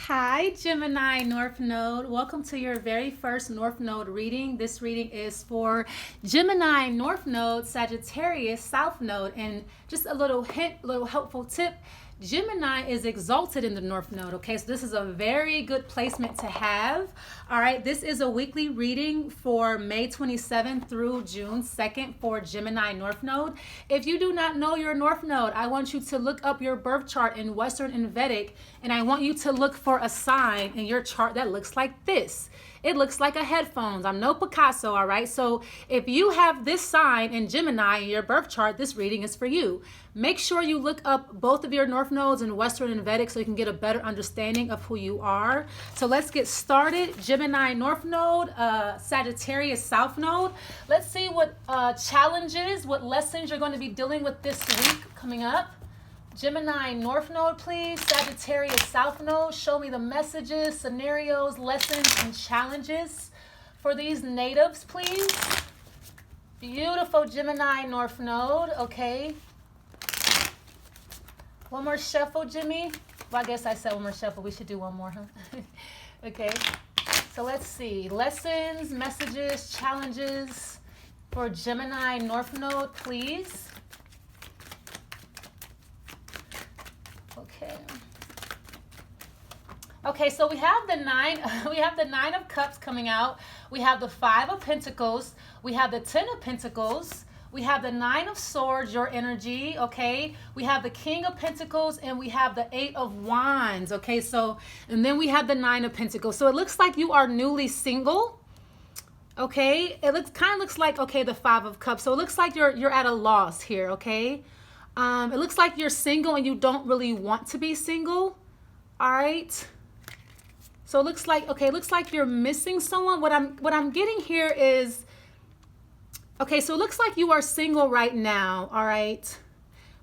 Hi, Gemini North Node. Welcome to your very first North Node reading. This reading is for Gemini North Node, Sagittarius South Node. And just a little hint, little helpful tip. Gemini is exalted in the North Node, okay? So this is a very good placement to have. All right, this is a weekly reading for May 27th through June 2nd for Gemini North Node. If you do not know your North Node, I want you to look up your birth chart in Western and Vedic, and I want you to look for a sign in your chart that looks like this. It looks like a headphones. I'm no Picasso, all right? So if you have this sign in Gemini in your birth chart, this reading is for you. Make sure you look up both of your North Nodes in Western and Vedic so you can get a better understanding of who you are. So let's get started. Gemini North Node, Sagittarius South Node. Let's see what challenges, what lessons you're going to be dealing with this week coming up. Gemini North Node, please. Sagittarius South Node. Show me the messages, scenarios, lessons, and challenges for these natives, please. Beautiful Gemini North Node. Okay. One more shuffle, Jimmy. Well, I guess I said one more shuffle. We should do one more, huh? Okay. So let's see. Lessons, messages, challenges for Gemini North Node, please. Okay, so we have the Nine of Cups coming out. We have the Five of Pentacles. We have the Ten of Pentacles. We have the Nine of Swords, your energy, okay? We have the King of Pentacles, and we have the Eight of Wands, okay? So, and then we have the Nine of Pentacles. So it looks like you are newly single, okay? It kind of looks like, okay, the Five of Cups. So it looks like you're at a loss here, okay? It looks like you're single and you don't really want to be single, all right? So it looks like, okay, it looks like you're missing someone. What I'm getting here is, okay, so it looks like you are single right now, all right?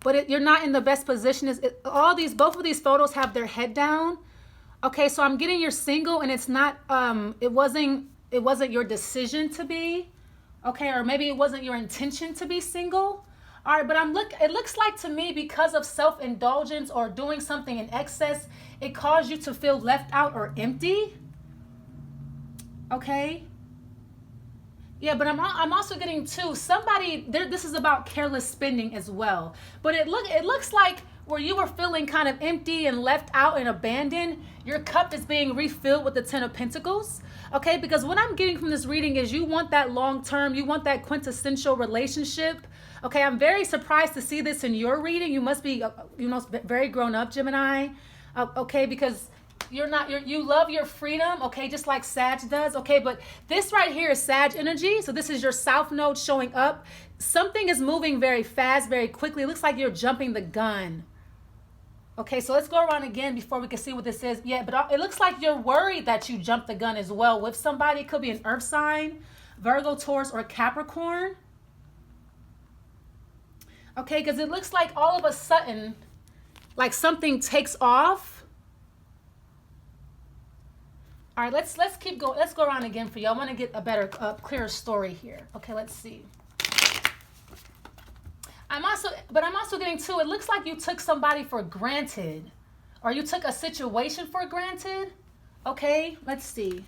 But you're not in the best position. Both of these photos have their head down. Okay, so I'm getting you're single and it's not, it wasn't your decision to be, okay? Or maybe it wasn't your intention to be single. All right, but it looks like to me because of self-indulgence or doing something in excess, it caused you to feel left out or empty. Okay. Yeah, but I'm also getting too, this is about careless spending as well. But it looks like where you were feeling kind of empty and left out and abandoned, your cup is being refilled with the Ten of Pentacles. Okay, because what I'm getting from this reading is you want that long-term, you want that quintessential relationship. Okay, I'm very surprised to see this in your reading. You must be, very grown up, Gemini. Okay, because you love your freedom, okay, just like Sag does, okay, but this right here is Sag energy, so this is your South Node showing up. Something is moving very fast, very quickly. It looks like you're jumping the gun. Okay, so let's go around again before we can see what this is. Yeah, but it looks like you're worried that you jumped the gun as well with somebody. It could be an earth sign, Virgo, Taurus, or Capricorn. Okay, because it looks like all of a sudden, like something takes off. All right, let's keep going. Let's go around again for you. I want to get a better, clearer story here. Okay, let's see. I'm also getting too, it looks like you took somebody for granted, or you took a situation for granted. Okay, let's see.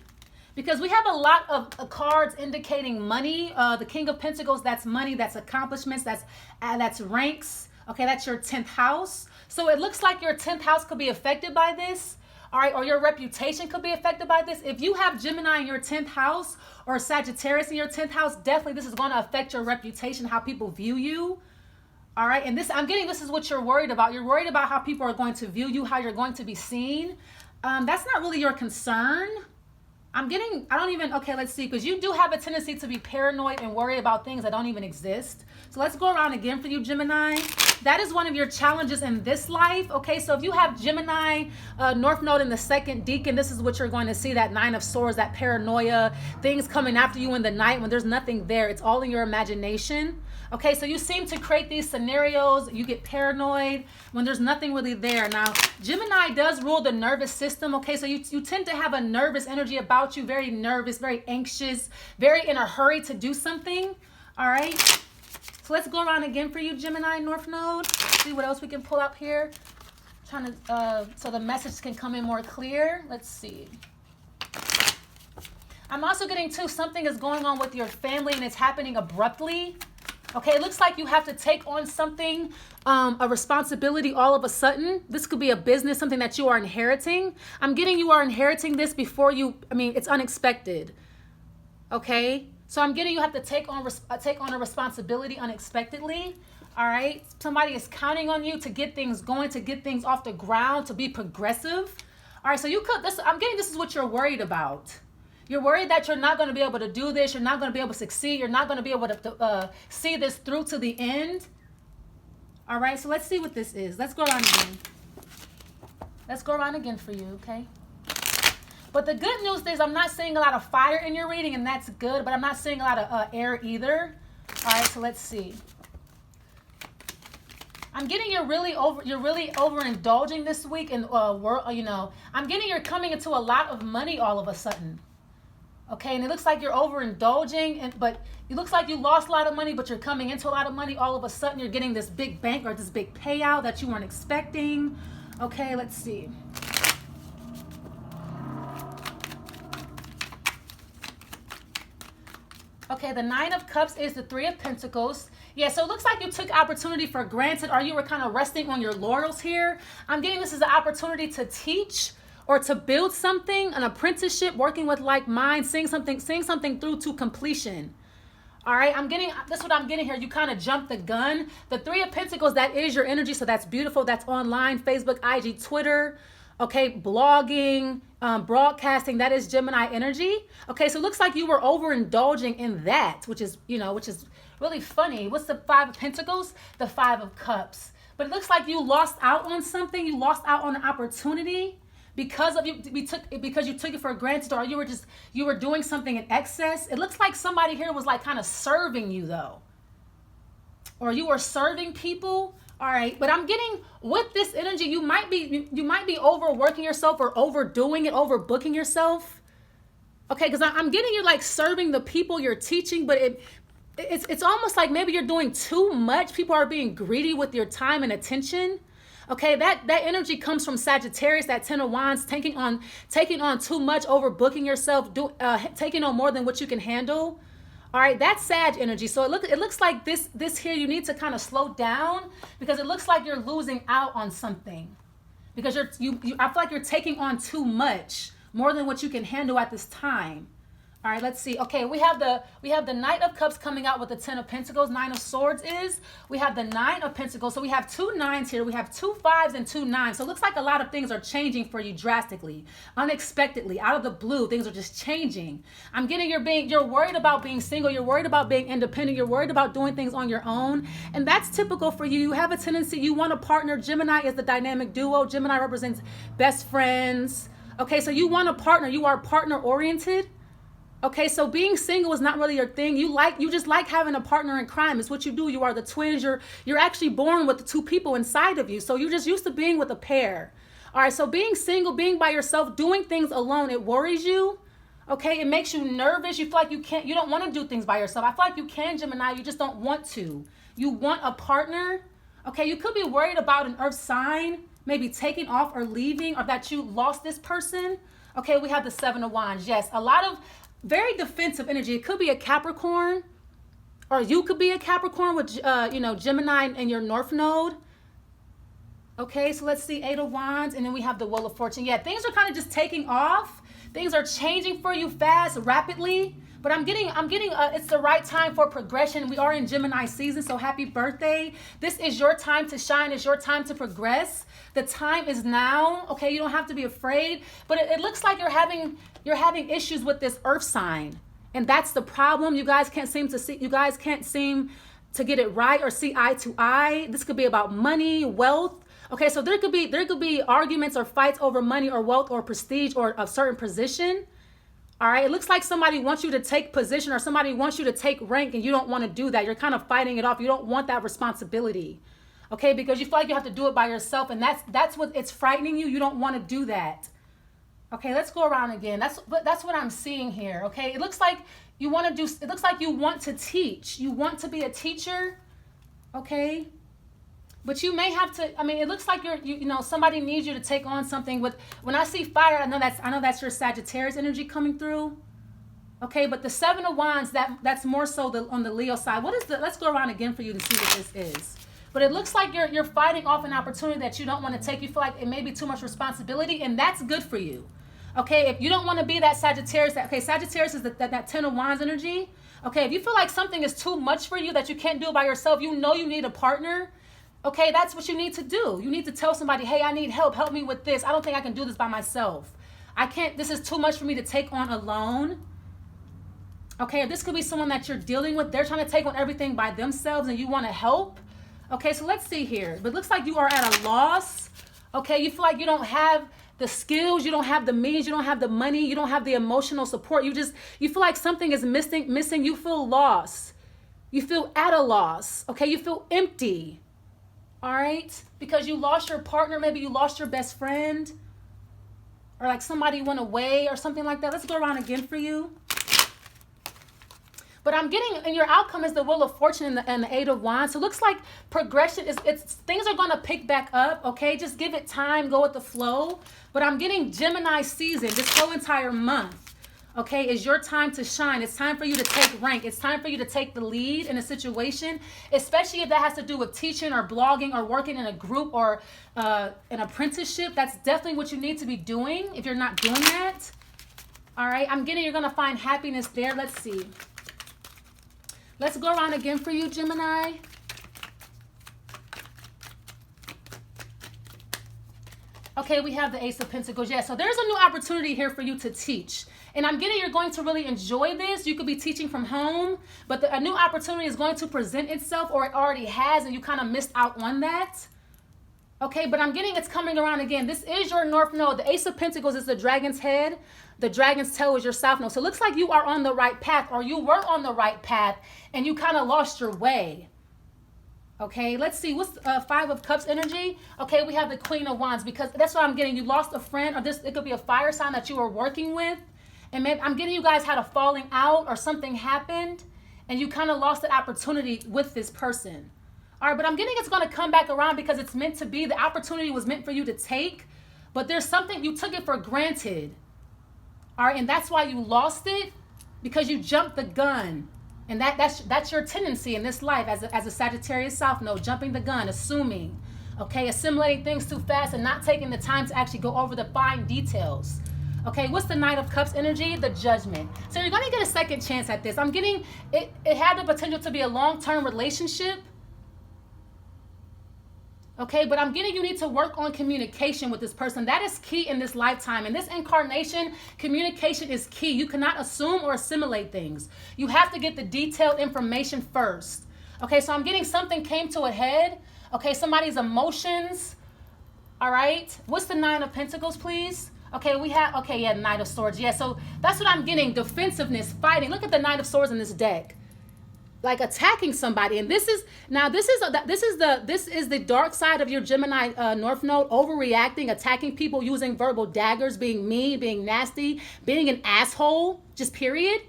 Because we have a lot of cards indicating money. The King of Pentacles, that's money, that's accomplishments, that's ranks. Okay, that's your 10th house. So it looks like your 10th house could be affected by this. All right, or your reputation could be affected by this. If you have Gemini in your 10th house or Sagittarius in your 10th house, definitely this is going to affect your reputation, how people view you. All right, and this is what you're worried about. You're worried about how people are going to view you, how you're going to be seen. That's not really your concern. Okay, let's see, because you do have a tendency to be paranoid and worry about things that don't even exist. So let's go around again for you, Gemini. That is one of your challenges in this life. Okay, so if you have Gemini, North Node in the second decan, this is what you're going to see, that Nine of Swords, that paranoia, things coming after you in the night when there's nothing there. It's all in your imagination. Okay, so you seem to create these scenarios. You get paranoid when there's nothing really there. Now, Gemini does rule the nervous system. Okay, so you tend to have a nervous energy about you, very nervous, very anxious, very in a hurry to do something. All right, so let's go around again for you, Gemini North Node. See what else we can pull up here. kind of, so the message can come in more clear. Let's see. I'm also getting too, something is going on with your family and it's happening abruptly. Okay, it looks like you have to take on something, a responsibility all of a sudden. This could be a business, something that you are inheriting. I'm getting you are inheriting this before you, it's unexpected. Okay, so I'm getting you have to take on a responsibility unexpectedly. All right, somebody is counting on you to get things going, to get things off the ground, to be progressive. All right, so I'm getting this is what you're worried about. You're worried that you're not going to be able to do this. You're not going to be able to succeed. You're not going to be able to see this through to the end. All right, so let's see what this is. Let's go around again. Let's go around again for you, okay? But the good news is I'm not seeing a lot of fire in your reading, and that's good, but I'm not seeing a lot of air either. All right, so let's see. I'm getting you're really overindulging this week in I'm getting you're coming into a lot of money all of a sudden. Okay, and it looks like you're overindulging, but it looks like you lost a lot of money, but you're coming into a lot of money. All of a sudden, you're getting this big bank or this big payout that you weren't expecting. Okay, let's see. Okay, the Nine of Cups is the Three of Pentacles. Yeah, so it looks like you took opportunity for granted, or you were kind of resting on your laurels here. I'm getting this as an opportunity to teach or to build something, an apprenticeship, working with like minds, seeing something through to completion. All right, that's what I'm getting here. You kind of jumped the gun. The Three of Pentacles, that is your energy, so that's beautiful. That's online, Facebook, IG, Twitter, okay, blogging, broadcasting, that is Gemini energy. Okay, so it looks like you were overindulging in that, which is really funny. What's the Five of Pentacles? The Five of Cups. But it looks like you lost out on something. You lost out on an opportunity because you took it for granted, or you were doing something in excess. It looks like somebody here was like kind of serving you though, or you were serving people. All right, but I'm getting with this energy, you might be overworking yourself or overdoing it, overbooking yourself. Okay, because I'm getting you like serving the people you're teaching, but it's almost like maybe you're doing too much. People are being greedy with your time and attention. Okay, that energy comes from Sagittarius, that Ten of Wands, taking on too much, overbooking yourself, taking on more than what you can handle. All right, that's Sag energy. So it looks like this here, you need to kind of slow down, because it looks like you're losing out on something, because I feel like you're taking on too much, more than what you can handle at this time. All right, let's see. Okay, we have the Knight of Cups coming out with the Ten of Pentacles. Nine of Swords is. We have the Nine of Pentacles. So we have two nines here. We have two fives and two nines. So it looks like a lot of things are changing for you drastically, unexpectedly, out of the blue. Things are just changing. I'm getting you're worried about being single. You're worried about being independent. You're worried about doing things on your own. And that's typical for you. You have a tendency, you want a partner. Gemini is the dynamic duo. Gemini represents best friends. Okay, so you want a partner. You are partner oriented. Okay, so being single is not really your thing. You just like having a partner in crime. It's what you do. You are the twins. You're actually born with the two people inside of you. So you're just used to being with a pair. All right, so being single, being by yourself, doing things alone, it worries you. Okay, it makes you nervous. You feel like you don't want to do things by yourself. I feel like you can, Gemini. You just don't want to. You want a partner. Okay, you could be worried about an earth sign, maybe taking off or leaving, or that you lost this person. Okay, we have the Seven of Wands. Yes, a lot of very defensive energy. It could be a Capricorn, or you could be a Capricorn with, Gemini in your North Node. Okay, so let's see, Eight of Wands, and then we have the Wheel of Fortune. Yeah, things are kind of just taking off. Things are changing for you fast, rapidly. But I'm getting it's the right time for progression. We are in Gemini season, so happy birthday. This is your time to shine. It's your time to progress. The time is now. Okay, you don't have to be afraid. But it looks like you're having issues with this earth sign. And that's the problem. You guys can't seem to get it right or see eye to eye. This could be about money, wealth. Okay, so there could be arguments or fights over money or wealth or prestige or a certain position. All right, it looks like somebody wants you to take position, or somebody wants you to take rank, and you don't want to do that. You're kind of fighting it off. You don't want that responsibility. Okay, because you feel like you have to do it by yourself, and that's what it's frightening you. You don't want to do that. Okay, let's go around again. That's what I'm seeing here. Okay, it looks like you want to teach. You want to be a teacher. Okay. But you may have to, I mean, it looks like you know, somebody needs you to take on something with, when I see fire, I know that's your Sagittarius energy coming through. Okay, but the Seven of Wands, that's more so on the Leo side. Let's go around again for you to see what this is. But it looks like you're fighting off an opportunity that you don't want to take. You feel like it may be too much responsibility, and that's good for you. Okay, if you don't want to be that Sagittarius, Sagittarius is that 10 of Wands energy. Okay, if you feel like something is too much for you, that you can't do it by yourself, you know you need a partner. Okay, that's what you need to do. You need to tell somebody, hey, I need help me with this. I don't think I can do this by myself. This is too much for me to take on alone. Okay, this could be someone that you're dealing with. They're trying to take on everything by themselves and you want to help. Okay, so let's see here. But it looks like you are at a loss. Okay, you feel like you don't have the skills, you don't have the means, you don't have the money, you don't have the emotional support. You feel like something is missing. You feel lost. You feel at a loss. Okay, you feel empty. All right, because you lost your partner, maybe you lost your best friend, or like somebody went away or something like that. Let's go around again for you. But I'm getting, and your outcome is the Wheel of Fortune and the Eight of Wands. So it looks like progression things are going to pick back up. Okay, just give it time, go with the flow. But I'm getting Gemini season, this whole entire month. Okay, is your time to shine. It's time for you to take rank. It's time for you to take the lead in a situation, especially if that has to do with teaching or blogging or working in a group or an apprenticeship. That's definitely what you need to be doing if you're not doing that. All right, I'm getting you're going to find happiness there. Let's see. Let's go around again for you, Gemini. Okay, we have the Ace of Pentacles. Yeah, so there's a new opportunity here for you to teach. And I'm getting you're going to really enjoy this. You could be teaching from home, but a new opportunity is going to present itself, or it already has, and you kind of missed out on that. Okay, but I'm getting it's coming around again. This is your North Node. The Ace of Pentacles is the dragon's head. The dragon's tail is your South Node. So it looks like you are on the right path, or you were on the right path, and you kind of lost your way. Okay, let's see. What's Five of Cups energy? Okay, we have the Queen of Wands, because that's what I'm getting. You lost a friend, or it could be a fire sign that you were working with. And maybe I'm getting you guys had a falling out or something happened and you kind of lost that opportunity with this person. All right, but I'm getting it's going to come back around because it's meant to be. The opportunity was meant for you to take, but there's something, you took it for granted. All right, and that's why you lost it, because you jumped the gun. And that's your tendency in this life as a Sagittarius South Node, jumping the gun, assuming, okay, assimilating things too fast and not taking the time to actually go over the fine details. Okay, what's the Knight of Cups energy? The Judgment. So you're going to get a second chance at this. I'm getting, it had the potential to be a long-term relationship. Okay, but I'm getting you need to work on communication with this person. That is key in this lifetime. In this incarnation, communication is key. You cannot assume or assimilate things. You have to get the detailed information first. Okay, so I'm getting something came to a head. Okay, somebody's emotions. All right, what's the Nine of Pentacles, please? Okay, Knight of Swords. Yeah, so that's what I'm getting. Defensiveness, fighting. Look at the Knight of Swords in this deck. Like attacking somebody. And this is the dark side of your Gemini North Node, overreacting, attacking people, using verbal daggers, being mean, being nasty, being an asshole, just period.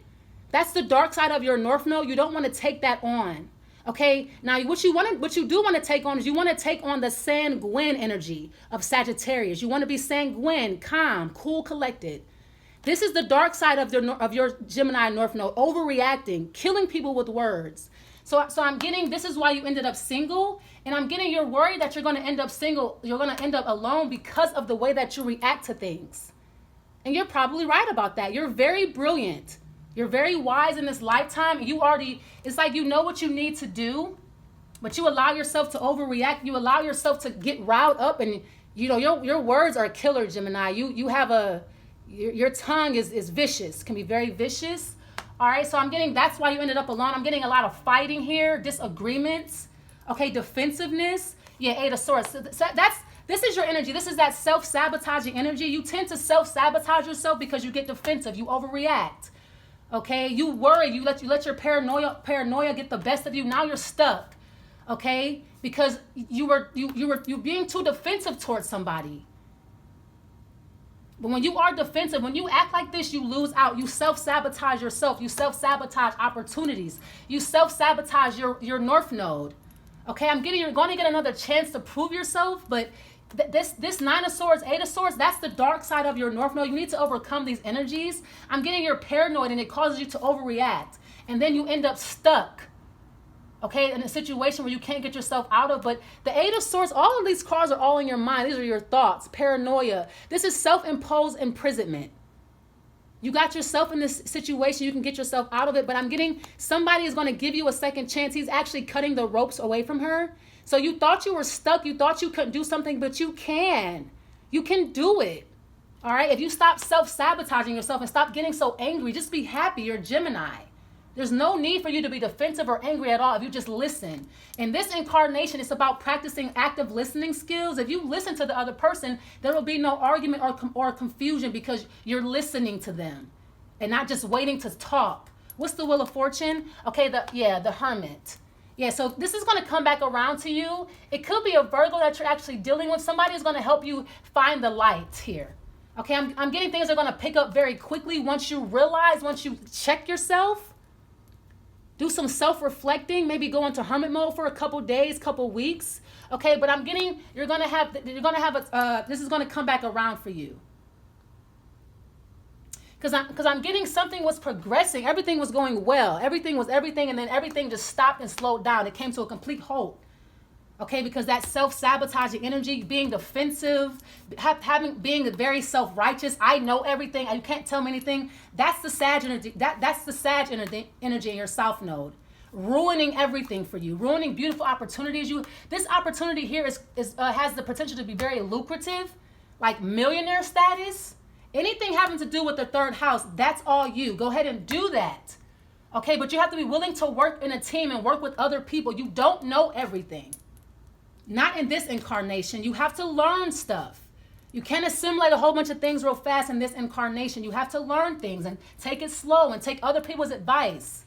That's the dark side of your North Node. You don't want to take that on. Okay, now what you do want to take on is you want to take on the sanguine energy of Sagittarius. You want to be sanguine, calm, cool, collected. This is the dark side of your Gemini North Node, overreacting, killing people with words. So I'm getting, this is why you ended up single, and I'm getting you're worried that you're going to end up single, you're going to end up alone because of the way that you react to things. And you're probably right about that. You're very brilliant. You're very wise in this lifetime. It's like you know what you need to do, but you allow yourself to overreact. You allow yourself to get riled up, and you know your words are a killer, Gemini. You have your tongue is vicious, can be very vicious. All right, so I'm getting that's why you ended up alone. I'm getting a lot of fighting here, disagreements. Okay, defensiveness. Yeah, Eight of Swords. So this is your energy. This is that self-sabotaging energy. You tend to self-sabotage yourself because you get defensive. You overreact. Okay, you worry, you let your paranoia get the best of you. Now you're stuck. Okay, because you being too defensive towards somebody. But when you are defensive, when you act like this, you lose out. You self-sabotage yourself. You self-sabotage opportunities. You self-sabotage your North Node. Okay, I'm getting, you're going to get another chance to prove yourself, but this Nine of Swords, Eight of Swords, that's the dark side of your North Node. You need to overcome these energies. I'm getting you're paranoid and it causes you to overreact. And then you end up stuck, okay, in a situation where you can't get yourself out of. But the Eight of Swords, all of these cards are all in your mind. These are your thoughts, paranoia. This is self-imposed imprisonment. You got yourself in this situation. You can get yourself out of it. But I'm getting somebody is going to give you a second chance. He's actually cutting the ropes away from her. So you thought you were stuck. You thought you couldn't do something, but you can. You can do it. All right? If you stop self-sabotaging yourself and stop getting so angry, just be happy. You're Gemini. There's no need for you to be defensive or angry at all if you just listen. In this incarnation, it's about practicing active listening skills. If you listen to the other person, there will be no argument or confusion because you're listening to them and not just waiting to talk. What's the Wheel of Fortune? Okay, the Hermit. Yeah, so this is going to come back around to you. It could be a Virgo that you're actually dealing with. Somebody is going to help you find the light here. Okay, I'm getting things are going to pick up very quickly once you realize, once you check yourself. Do some self-reflecting, maybe go into hermit mode for a couple days, couple weeks. Okay, but I'm getting, you're going to have this is going to come back around for you. Because I'm getting something was progressing. Everything was going well. Everything was everything, and then everything just stopped and slowed down. It came to a complete halt. Okay, because that self-sabotaging energy, being defensive, being very self-righteous, I know everything, you can't tell me anything. That's the Sag energy. That's the Sag energy in your South Node, ruining everything for you, ruining beautiful opportunities. This opportunity here has the potential to be very lucrative, like millionaire status. Anything having to do with the third house, that's all you. Go ahead and do that. Okay, but you have to be willing to work in a team and work with other people. You don't know everything. Not in this incarnation. You have to learn stuff. You can't assimilate a whole bunch of things real fast in this incarnation. You have to learn things and take it slow and take other people's advice.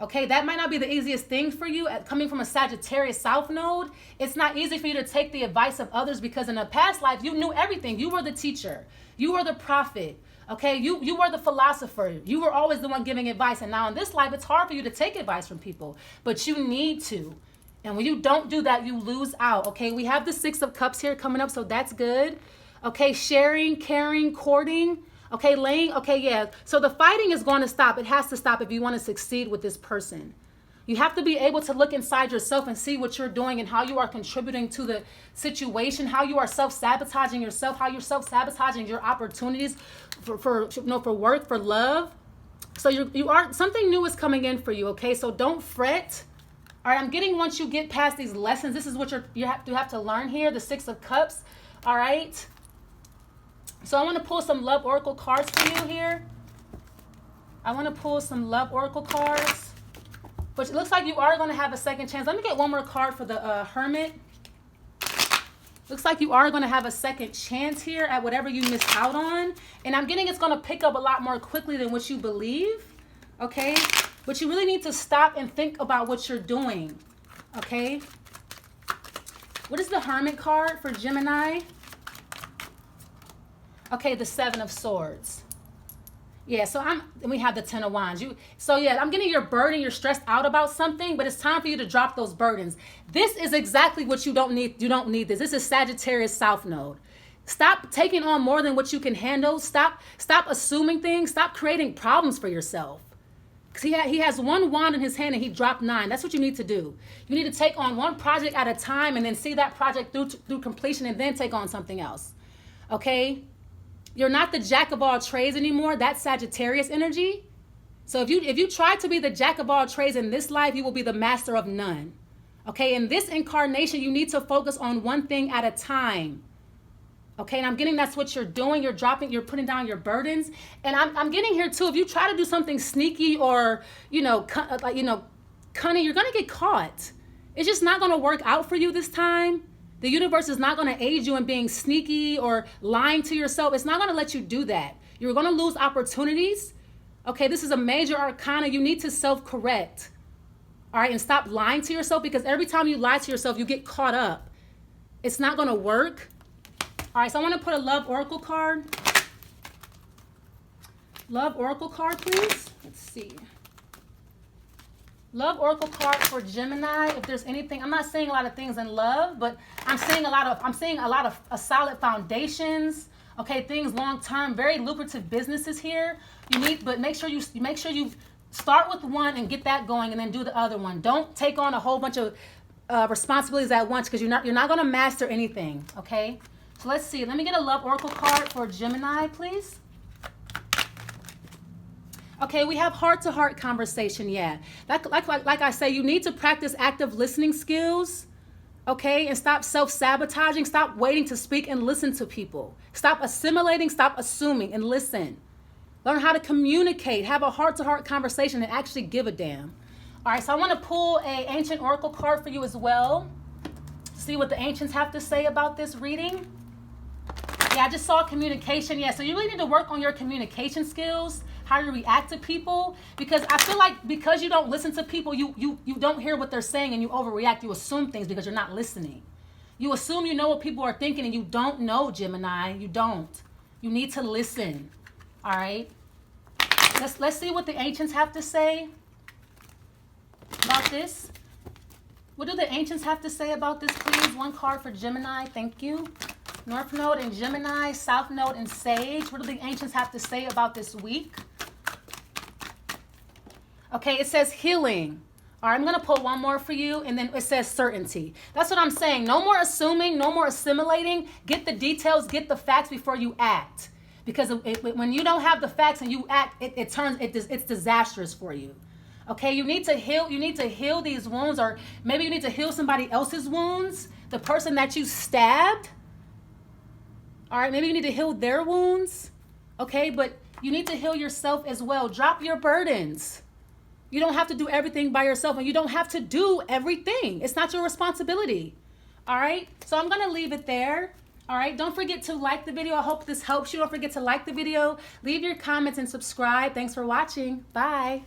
Okay, that might not be the easiest thing for you. Coming from a Sagittarius South Node, it's not easy for you to take the advice of others because in a past life, you knew everything. You were the teacher. You were the prophet. Okay, you were the philosopher. You were always the one giving advice. And now in this life, it's hard for you to take advice from people, but you need to. And when you don't do that, you lose out. Okay, we have the Six of Cups here coming up, so that's good. Okay, sharing, caring, courting. Okay, laying. Okay, yeah. So the fighting is going to stop. It has to stop if you want to succeed with this person. You have to be able to look inside yourself and see what you're doing and how you are contributing to the situation, how you are self-sabotaging yourself, how you're self-sabotaging your opportunities for work, for love. So you are, something new is coming in for you, okay? So don't fret. All right, I'm getting once you get past these lessons, this is what you have to learn here, the Six of Cups. All right. So I want to pull some love oracle cards for you here. I want to pull some love oracle cards. But it looks like you are going to have a second chance. Let me get one more card for the Hermit. Looks like you are going to have a second chance here at whatever you missed out on. And I'm getting it's going to pick up a lot more quickly than what you believe. Okay? But you really need to stop and think about what you're doing. Okay? What is the Hermit card for Gemini? Okay, the Seven of Swords. Yeah, so we have the Ten of Wands. I'm getting your burden, you're stressed out about something, but it's time for you to drop those burdens. This is exactly what you don't need. You don't need this. This is Sagittarius South Node. Stop taking on more than what you can handle. Stop assuming things. Stop creating problems for yourself. Because he has one wand in his hand and he dropped 9. That's what you need to do. You need to take on one project at a time and then see that project through completion and then take on something else. Okay? You're not the jack of all trades anymore. That's Sagittarius energy. So if you try to be the jack of all trades in this life, you will be the master of none. Okay? In this incarnation, you need to focus on one thing at a time. Okay, and I'm getting that's what you're doing. You're putting down your burdens. And I'm getting here too. If you try to do something sneaky or, cunning, you're going to get caught. It's just not going to work out for you this time. The universe is not going to aid you in being sneaky or lying to yourself. It's not going to let you do that. You're going to lose opportunities. Okay, this is a major arcana. You need to self-correct. All right, and stop lying to yourself because every time you lie to yourself, you get caught up. It's not going to work. All right, so I want to put a love oracle card. Love oracle card, please. Let's see. Love Oracle card for Gemini. If there's anything, I'm not saying a lot of things in love, but I'm seeing a lot of solid foundations. Okay, things long term, very lucrative businesses here. But make sure you start with one and get that going, and then do the other one. Don't take on a whole bunch of responsibilities at once, because you're not going to master anything. Okay, so let's see. Let me get a Love Oracle card for Gemini, please. Okay, we have heart-to-heart conversation. Yeah, like I say, you need to practice active listening skills. Okay, and stop self-sabotaging. Stop waiting to speak and listen to people. Stop assimilating. Stop assuming and listen. Learn how to communicate. Have a heart-to-heart conversation and actually give a damn. All right, so I want to pull a ancient oracle card for you as well. See what the ancients have to say about this reading. Yeah, I just saw communication. Yeah, so you really need to work on your communication skills, how you react to people, because I feel like because you don't listen to people, you don't hear what they're saying and you overreact. You assume things because you're not listening. You assume you know what people are thinking, and you don't know, Gemini. You don't. You need to listen. All right. Let's see what the ancients have to say about this. What do the ancients have to say about this, please? One card for Gemini. Thank you. North Node and Gemini, South Node and Sage. What do the ancients have to say about this week? Okay, it says healing. All right, I'm going to pull one more for you, and then it says certainty. That's what I'm saying. No more assuming, no more assimilating. Get the details, get the facts before you act. Because when you don't have the facts and you act, it's disastrous for you. Okay, you need to heal these wounds, or maybe you need to heal somebody else's wounds, the person that you stabbed. All right, maybe you need to heal their wounds. Okay, but you need to heal yourself as well. Drop your burdens. You don't have to do everything by yourself, and you don't have to do everything. It's not your responsibility. All right, so I'm going to leave it there. All right, don't forget to like the video. I hope this helps you. Don't forget to like the video, leave your comments, and subscribe. Thanks for watching. Bye.